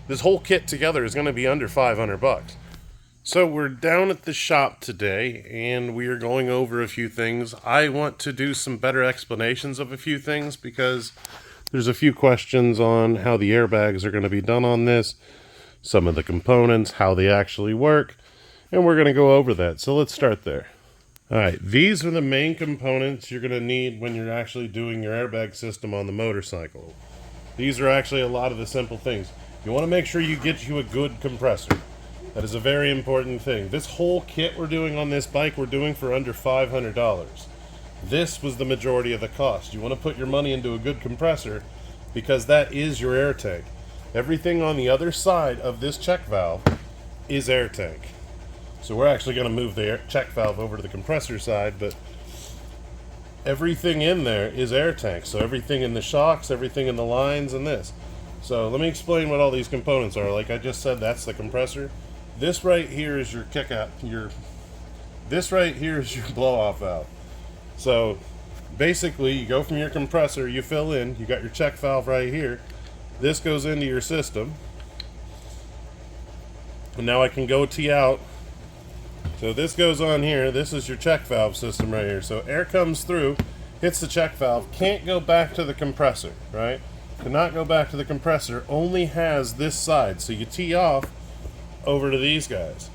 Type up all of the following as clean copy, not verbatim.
This whole kit together is going to be under 500 bucks. So we're down at the shop today and we are going over a few things. I want to do some better explanations of a few things because there's a few questions on how the airbags are going to be done on this, some of the components, how they actually work, and we're going to go over that. So let's start there. Alright, these are the main components you're going to need when you're actually doing your airbag system on the motorcycle. These are actually a lot of the simple things. You want to make sure you get you a good compressor. That is a very important thing. This whole kit we're doing on this bike, we're doing for under $500. This was the majority of the cost. You want to put your money into a good compressor because that is your air tank. Everything on the other side of this check valve is air tank. So we're actually going to move the check valve over to the compressor side, but everything in there is air tank. So everything in the shocks, everything in the lines, and this. So let me explain what all these components are. Like I just said, that's the compressor. This right here is your kick out. This right here is your blow off valve. So basically you go from your compressor, you fill in, you got your check valve right here. This goes into your system. And now I can go tee out. So this goes on here. This is your check valve system right here. So air comes through, hits the check valve, can't go back to the compressor, right? Cannot go back to the compressor, only has this side. So you tee off over to these guys.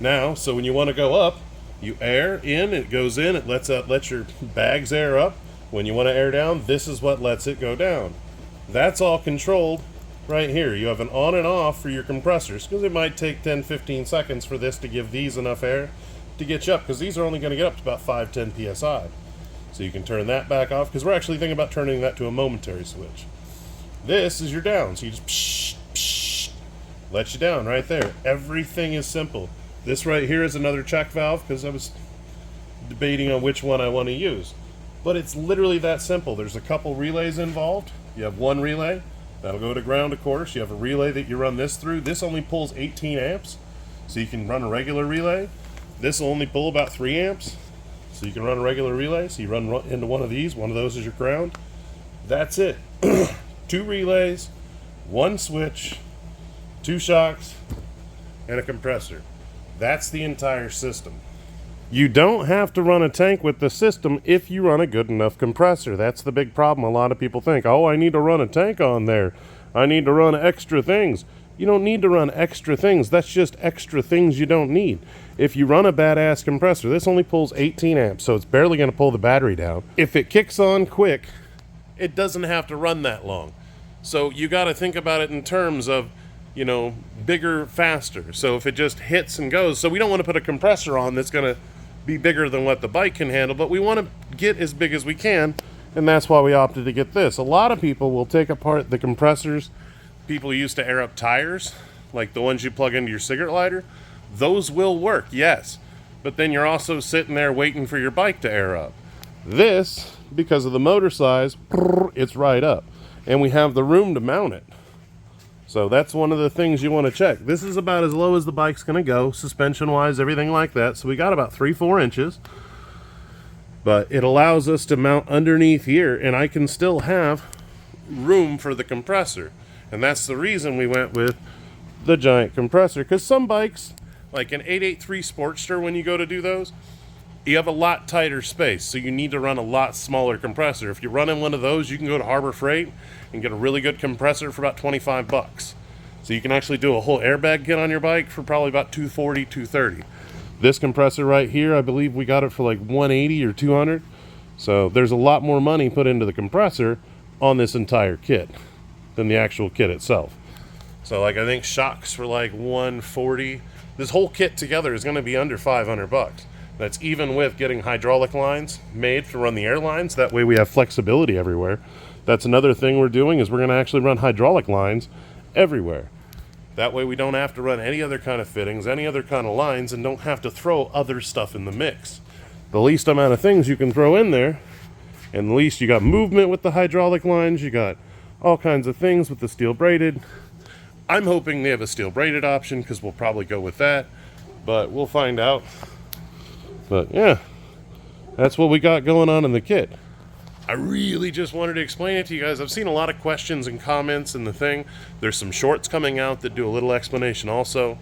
Now, so when you want to go up, you air in, it goes in, it lets your bags air up. When you want to air down, this is what lets it go down. That's all controlled right here. You have an on and off for your compressors because it might take 10-15 seconds for this to give these enough air to get you up, because these are only going to get up to about 5-10 psi. So you can turn that back off, because we're actually thinking about turning that to a momentary switch. This is your down, so you just psh, psh, let you down right there. Everything is simple. This right here is another check valve because I was debating on which one I want to use. But it's literally that simple. There's a couple relays involved. You have one relay. That'll go to ground, of course. You have a relay that you run this through. This only pulls 18 amps, so you can run a regular relay. This will only pull about 3 amps, so you can run a regular relay. So you run into one of these. One of those is your ground. That's it. 2 relays, 1 switch, 2 shocks, and a compressor. That's the entire system. You don't have to run a tank with the system if you run a good enough compressor. That's the big problem. A lot of people think, oh, I need to run a tank on there. I need to run extra things. You don't need to run extra things. That's just extra things you don't need. If you run a badass compressor, this only pulls 18 amps, so it's barely going to pull the battery down. If it kicks on quick, it doesn't have to run that long. So you got to think about it in terms of, you know, bigger, faster. So if it just hits and goes, so we don't want to put a compressor on that's going to be bigger than what the bike can handle, but we want to get as big as we can, and that's why we opted to get this. A lot of people will take apart the compressors. People used to air up tires, like the ones you plug into your cigarette lighter. Those will work, yes, but then you're also sitting there waiting for your bike to air up. This, because of the motor size, it's right up, and we have the room to mount it. So that's one of the things you want to check. This is about as low as the bike's going to go, suspension-wise, everything like that. So we got about 3-4 inches. But it allows us to mount underneath here, and I can still have room for the compressor. And that's the reason we went with the giant compressor. Because some bikes, like an 883 Sportster, when you go to do those, you have a lot tighter space, so you need to run a lot smaller compressor. If you're running one of those, you can go to Harbor Freight and get a really good compressor for about 25 bucks. So you can actually do a whole airbag kit on your bike for probably about $240, $230. This compressor right here, I believe we got it for like $180 or $200. So there's a lot more money put into the compressor on this entire kit than the actual kit itself. So like I think shocks for like $140. This whole kit together is going to be under 500 bucks. That's even with getting hydraulic lines made to run the airlines. That way we have flexibility everywhere. That's another thing we're doing, is we're going to actually run hydraulic lines everywhere. That way we don't have to run any other kind of fittings, any other kind of lines, and don't have to throw other stuff in the mix. The least amount of things you can throw in there, and the least you got movement with the hydraulic lines, you got all kinds of things with the steel braided. I'm hoping they have a steel braided option, because we'll probably go with that, but we'll find out. But yeah, that's what we got going on in the kit. I really just wanted to explain it to you guys. I've seen a lot of questions and comments in the thing. There's some shorts coming out that do a little explanation also.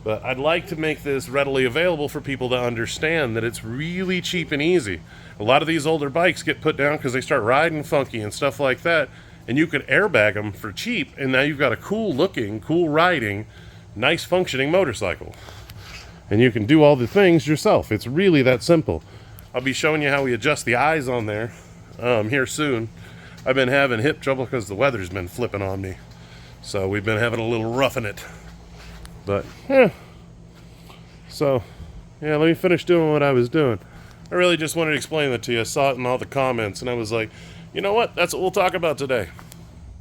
But I'd like to make this readily available for people to understand that it's really cheap and easy. A lot of these older bikes get put down because they start riding funky and stuff like that. And you can airbag them for cheap, and now you've got a cool looking, cool riding, nice functioning motorcycle. And you can do all the things yourself. It's really that simple. I'll be showing you how we adjust the eyes on there here soon. I've been having hip trouble because the weather's been flipping on me. So we've been having a little roughing it. But, yeah. So, yeah, let me finish doing what I was doing. I really just wanted to explain that to you. I saw it in all the comments, and I was like, you know what? That's what we'll talk about today.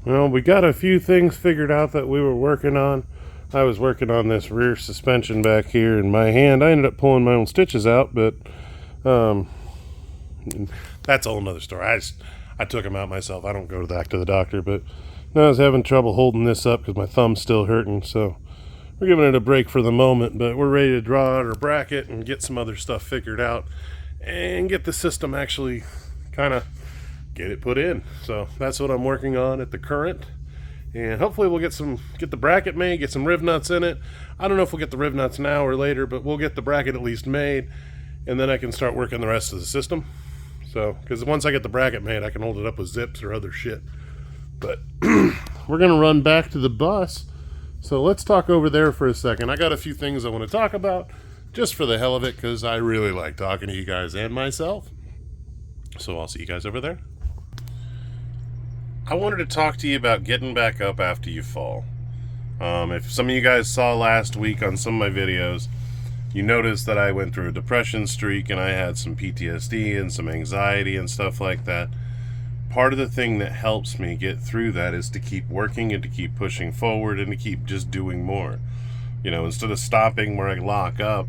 Well, we got a few things figured out that we were working on. I was working on this rear suspension back here in my hand. I ended up pulling my own stitches out, but that's a whole nother story. I took them out myself. I don't go back to the doctor, but I was having trouble holding this up because my thumb's still hurting, so we're giving it a break for the moment, but we're ready to draw out our bracket and get some other stuff figured out and get the system actually kind of get it put in. So that's what I'm working on at the current. And hopefully we'll get the bracket made, get some riv nuts in it. I don't know if we'll get the riv nuts now or later, but we'll get the bracket at least made, and then I can start working the rest of the system. So, because once I get the bracket made, I can hold it up with zips or other shit. But we're going to run back to the bus. So let's talk over there for a second. I got a few things I want to talk about just for the hell of it, because I really like talking to you guys and myself. So I'll see you guys over there. I wanted to talk to you about getting back up after you fall. If some of you guys saw last week on some of my videos, you noticed that I went through a depression streak and I had some PTSD and some anxiety and stuff like that. Part of the thing that helps me get through that is to keep working and to keep pushing forward and to keep just doing more. You know, instead of stopping where I lock up,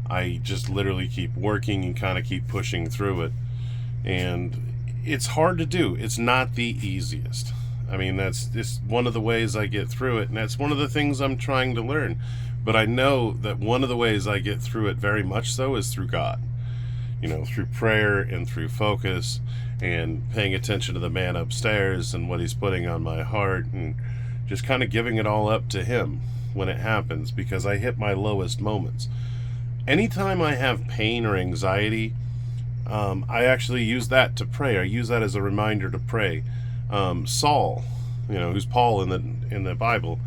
I just literally keep working and kind of keep pushing through it. And it's hard to do. It's not the easiest. I mean, that's just one of the ways I get through it, and that's one of the things I'm trying to learn. But I know that one of the ways I get through it very much so is through God. You know, through prayer and through focus and paying attention to the man upstairs and what he's putting on my heart and just kind of giving it all up to him when it happens, because I hit my lowest moments. Anytime I have pain or anxiety, I actually use that to pray. I use that as a reminder to pray. Saul, you know, who's Paul in the Bible,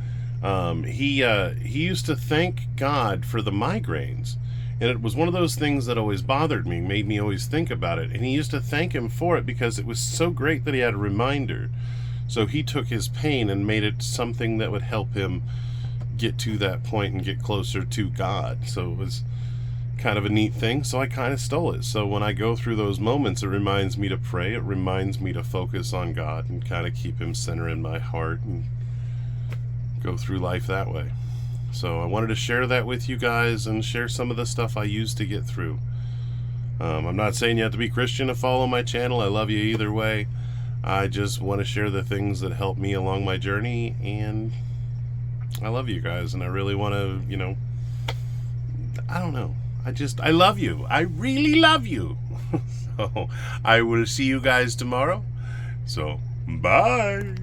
he used to thank God for the migraines, and it was one of those things that always bothered me, made me always think about it. And he used to thank him for it because it was so great that he had a reminder. So he took his pain and made it something that would help him get to that point and get closer to God. So it was kind of a neat thing, so I kind of stole it. So when I go through those moments, it reminds me to pray, it reminds me to focus on God and kind of keep him center in my heart and go through life that way. So I wanted to share that with you guys and share some of the stuff I used to get through. I'm not saying you have to be Christian to follow my channel. I love you either way. I just want to share the things that help me along my journey, and I love you guys, and I really want to, you know, I don't know. I love you. I really love you. So I will see you guys tomorrow. So, bye.